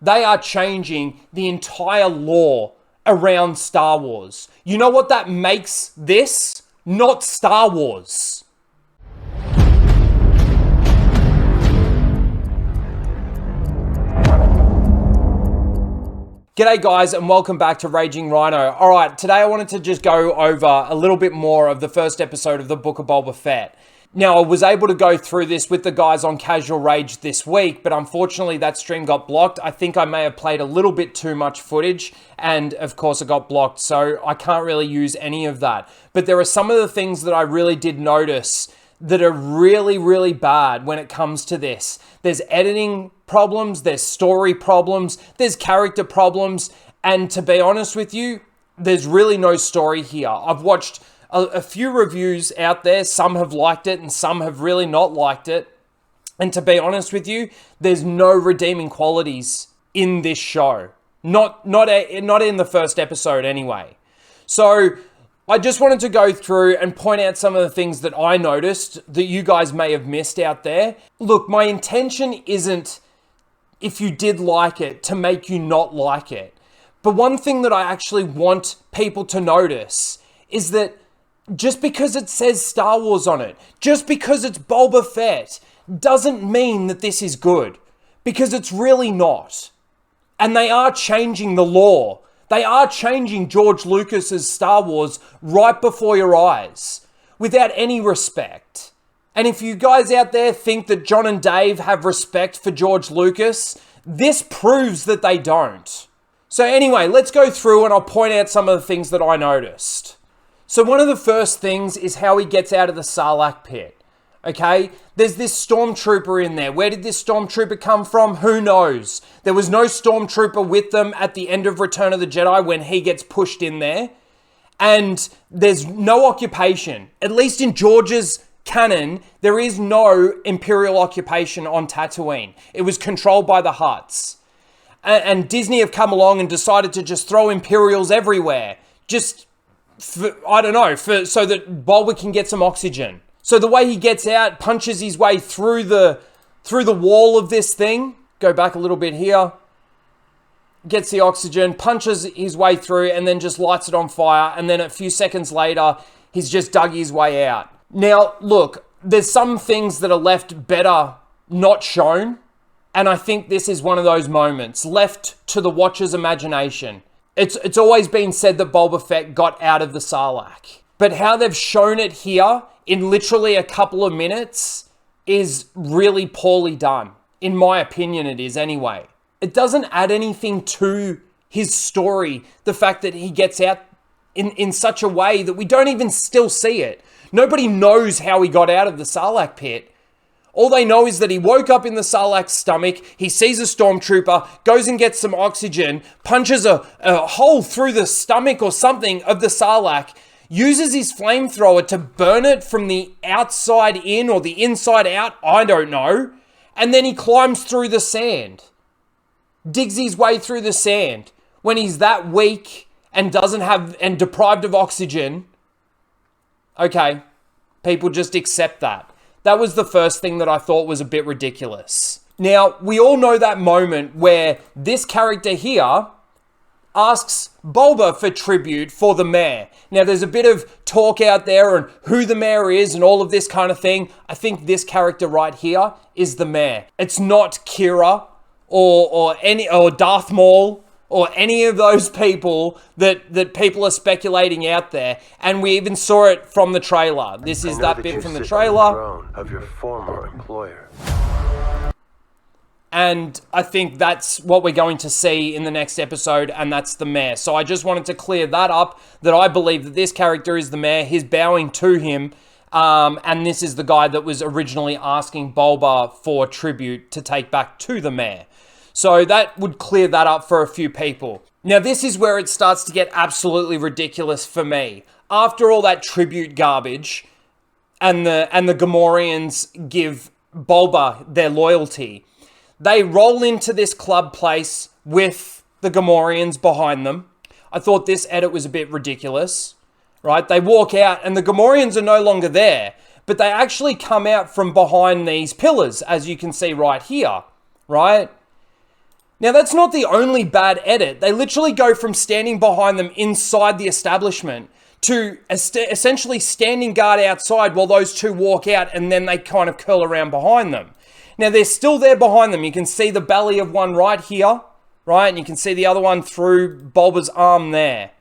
They are changing the entire lore around Star Wars. You know what that makes this? Not Star Wars. G'day guys, and welcome back to Raging Ryno. Alright, today I wanted to just go over a little bit more of the first episode of the Book of Boba Fett. Now, I was able to go through this with the guys on Casual Rage this week, but unfortunately that stream got blocked. I think I may have played a little bit too much footage, and of course it got blocked, so I can't really use any of that. But there are some of the things that I really did notice that are really, really bad when it comes to this. There's editing problems, there's story problems, there's character problems, and to be honest with you, there's really no story here. I've watched a few reviews out there. Some have liked it and some have really not liked it. And to be honest with you, there's no redeeming qualities in this show. Not in the first episode anyway. So I just wanted to go through and point out some of the things that I noticed that you guys may have missed out there. Look, my intention isn't, if you did like it, to make you not like it. But one thing that I actually want people to notice is that just because it says Star Wars on it, just because it's Boba Fett, doesn't mean that this is good. Because it's really not. And they are changing the lore. They are changing George Lucas's Star Wars right before your eyes, without any respect. And if you guys out there think that John and Dave have respect for George Lucas, this proves that they don't. So anyway, let's go through and I'll point out some of the things that I noticed. So one of the first things is how he gets out of the Sarlacc pit. Okay, there's this stormtrooper in there. Where did this stormtrooper come from? Who knows? There was no stormtrooper with them at the end of Return of the Jedi when he gets pushed in there. And there's no occupation. At least in George's canon, there is no Imperial occupation on Tatooine. It was controlled by the Hutts. And Disney have come along and decided to just throw Imperials everywhere. Just, so that Boba can get some oxygen. So the way he gets out, punches his way through the wall of this thing. Go back a little bit here. Gets the oxygen, punches his way through, and then just lights it on fire. And then a few seconds later, he's just dug his way out. Now, look, there's some things that are left better not shown. And I think this is one of those moments left to the watcher's imagination. It's always been said that Boba Fett got out of the Sarlacc. But how they've shown it here in literally a couple of minutes is really poorly done. In my opinion, it is anyway. It doesn't add anything to his story, the fact that he gets out in such a way that we don't even still see it. Nobody knows how he got out of the Sarlacc pit. All they know is that he woke up in the Sarlacc's stomach, he sees a stormtrooper, goes and gets some oxygen, punches a hole through the stomach or something of the Sarlacc, uses his flamethrower to burn it from the outside in or the inside out, I don't know, and then he climbs through the sand. Digs his way through the sand when he's that weak and deprived of oxygen. Okay, people just accept that. That was the first thing that I thought was a bit ridiculous. Now, we all know that moment where this character here asks Boba for tribute for the mayor. Now, there's a bit of talk out there on who the mayor is and all of this kind of thing. I think this character right here is the mayor. It's not Kira or Darth Maul or any of those people that people are speculating out there. And we even saw it from the trailer. This is that bit from the trailer. Of your former employer. And I think that's what we're going to see in the next episode, and that's the mayor. So I just wanted to clear that up, that I believe that this character is the mayor. He's bowing to him, and this is the guy that was originally asking Boba for tribute to take back to the mayor. So that would clear that up for a few people. Now, this is where it starts to get absolutely ridiculous for me. After all that tribute garbage, and the Gamorreans give Boba their loyalty, they roll into this club place with the Gamorreans behind them. I thought this edit was a bit ridiculous, right? They walk out and the Gamorreans are no longer there, but they actually come out from behind these pillars, as you can see right here, right? Now, that's not the only bad edit. They literally go from standing behind them inside the establishment to essentially standing guard outside while those two walk out, and then they kind of curl around behind them. Now, they're still there behind them. You can see the belly of one right here, right? And you can see the other one through Bulba's arm there,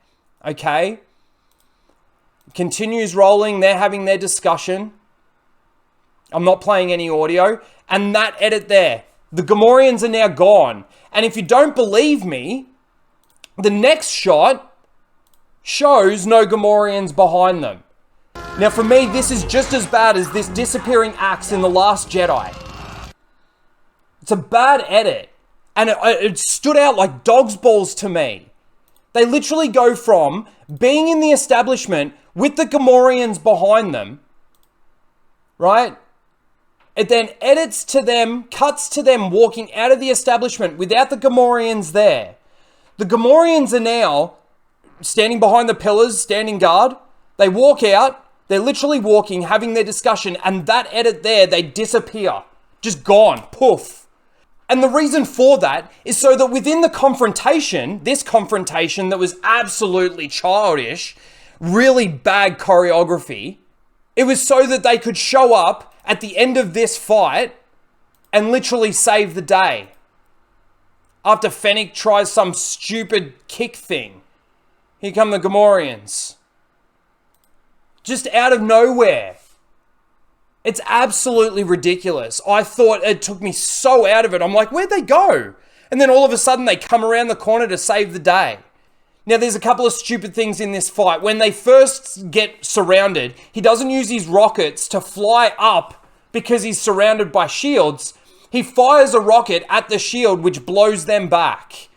okay? Continues rolling. They're having their discussion. I'm not playing any audio. And that edit there, the Gamorreans are now gone. And if you don't believe me, the next shot shows no Gamorreans behind them. Now, for me, this is just as bad as this disappearing axe in The Last Jedi. It's a bad edit. And it stood out like dog's balls to me. They literally go from being in the establishment with the Gamorreans behind them, right? It then edits to them, cuts to them walking out of the establishment without the Gamorreans there. The Gamorreans are now standing behind the pillars, standing guard. They walk out. They're literally walking, having their discussion. And that edit there, they disappear. Just gone. Poof. And the reason for that is so that within the confrontation, this confrontation that was absolutely childish, really bad choreography, it was so that they could show up at the end of this fight and literally save the day. After Fennec tries some stupid kick thing. Here come the Gamorreans. Just out of nowhere. It's absolutely ridiculous. I thought it took me so out of it. I'm like, where'd they go? And then all of a sudden they come around the corner to save the day. Now, there's a couple of stupid things in this fight. When they first get surrounded, he doesn't use his rockets to fly up because he's surrounded by shields. He fires a rocket at the shield, which blows them back.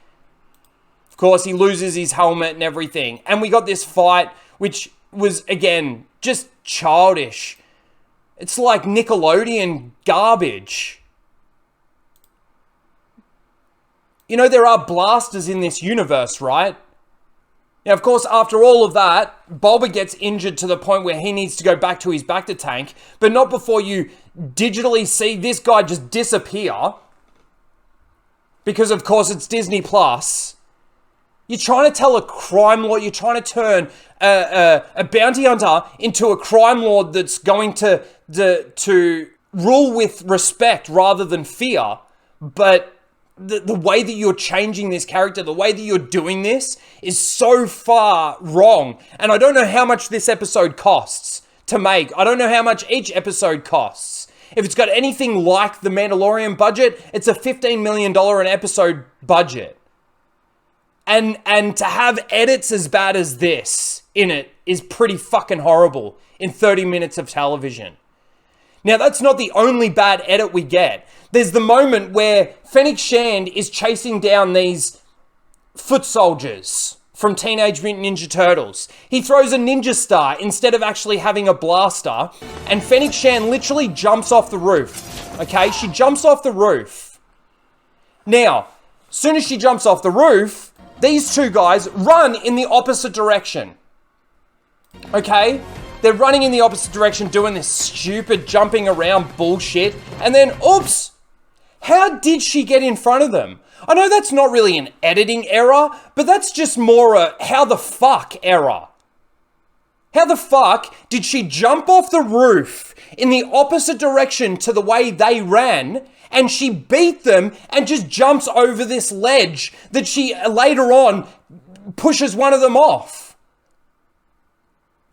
Of course, he loses his helmet and everything. And we got this fight, which was, again, just childish. It's like Nickelodeon garbage. You know, there are blasters in this universe, right? Now, of course, after all of that, Bulba gets injured to the point where he needs to go back to his Bacta tank, but not before you digitally see this guy just disappear. Because, of course, it's Disney Plus. You're trying to tell a crime lord, you're trying to turn a bounty hunter into a crime lord that's going to rule with respect rather than fear, but the way that you're changing this character, the way that you're doing this is so far wrong. And I don't know how much this episode costs to make. I don't know how much each episode costs. If it's got anything like the Mandalorian budget, it's a $15 million an episode budget. And to have edits as bad as this in it is pretty fucking horrible in 30 minutes of television. Now, that's not the only bad edit we get. There's the moment where Fennec Shand is chasing down these foot soldiers from Teenage Mutant Ninja Turtles. He throws a ninja star instead of actually having a blaster, and Fennec Shand literally jumps off the roof. Okay, she jumps off the roof. Now, as soon as she jumps off the roof, these two guys run in the opposite direction. Okay? They're running in the opposite direction, doing this stupid jumping around bullshit. And then, oops! How did she get in front of them? I know that's not really an editing error, but that's just more a how the fuck error. How the fuck did she jump off the roof in the opposite direction to the way they ran, and she beat them and just jumps over this ledge that she later on pushes one of them off?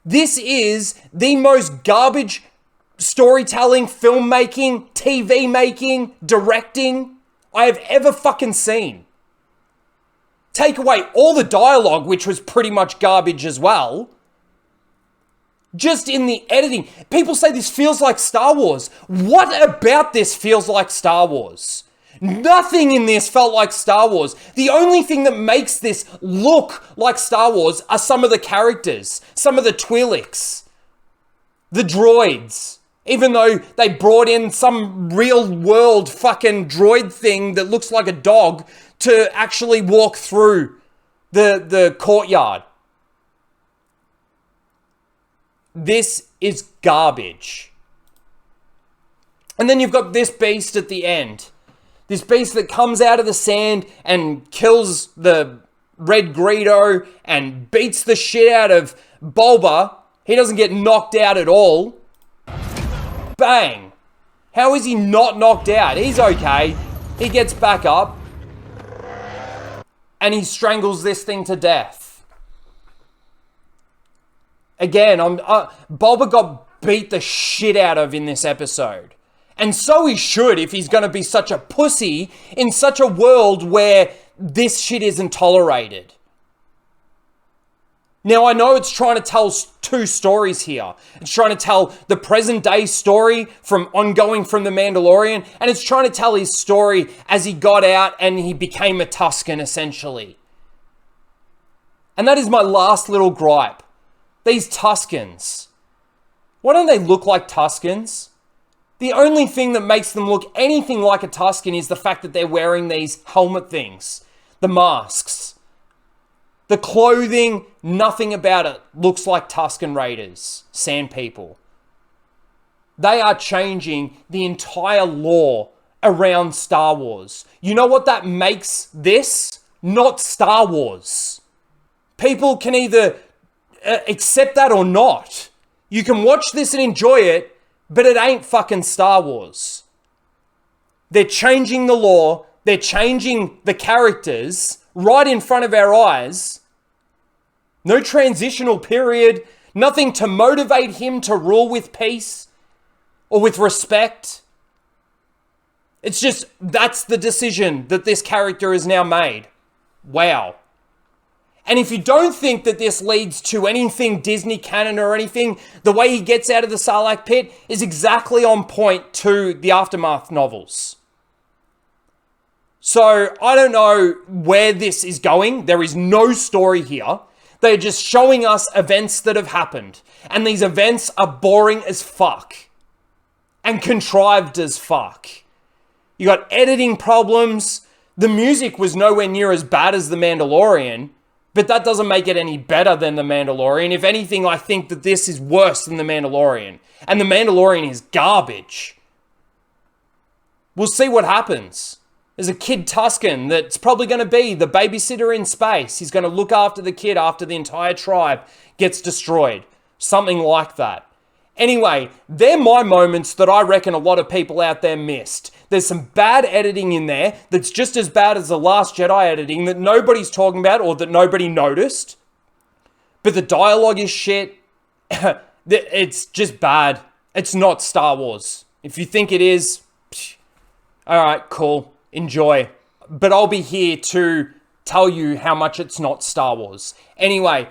This is the most garbage storytelling, filmmaking, TV making, directing I have ever fucking seen. Take away all the dialogue, which was pretty much garbage as well. Just in the editing. People say this feels like Star Wars. What about this feels like Star Wars? Nothing in this felt like Star Wars. The only thing that makes this look like Star Wars are some of the characters, some of the Twi'leks, the droids. Even though they brought in some real world fucking droid thing that looks like a dog to actually walk through the courtyard. This is garbage. And then you've got this beast at the end. This beast that comes out of the sand and kills the Red Greedo and beats the shit out of Boba. He doesn't get knocked out at all. Bang. How is he not knocked out? He's okay. He gets back up. And he strangles this thing to death. Again, Boba got beat the shit out of in this episode. And so he should if he's going to be such a pussy in such a world where this shit isn't tolerated. Now, I know it's trying to tell two stories here. It's trying to tell the present day story from ongoing from The Mandalorian, and it's trying to tell his story as he got out and he became a Tusken, essentially. And that is my last little gripe. These Tuskens. Why don't they look like Tuskens? The only thing that makes them look anything like a Tusken is the fact that they're wearing these helmet things, the masks. The clothing, nothing about it looks like Tusken Raiders, Sand People. They are changing the entire lore around Star Wars. You know what that makes this? Not Star Wars. People can either accept that or not. You can watch this and enjoy it, but it ain't fucking Star Wars. They're changing the lore. They're changing the characters right in front of our eyes. No transitional period. Nothing to motivate him to rule with peace or with respect. It's just, that's the decision that this character has now made. Wow. And if you don't think that this leads to anything Disney canon or anything, the way he gets out of the Sarlacc pit is exactly on point to the Aftermath novels. So I don't know where this is going. There is no story here. They're just showing us events that have happened. And these events are boring as fuck. And contrived as fuck. You got editing problems. The music was nowhere near as bad as The Mandalorian. But that doesn't make it any better than The Mandalorian. If anything, I think that this is worse than The Mandalorian. And The Mandalorian is garbage. We'll see what happens. There's a kid Tusken that's probably going to be the babysitter in space. He's going to look after the kid after the entire tribe gets destroyed. Something like that. Anyway, they're my moments that I reckon a lot of people out there missed. There's some bad editing in there that's just as bad as the Last Jedi editing that nobody's talking about or that nobody noticed. But the dialogue is shit. It's just bad. It's not Star Wars. If you think it is, alright, cool. Enjoy. But I'll be here to tell you how much it's not Star Wars. Anyway,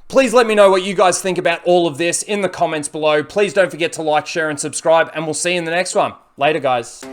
please let me know what you guys think about all of this in the comments below. Please don't forget to like, share, and subscribe, and we'll see you in the next one. Later, guys.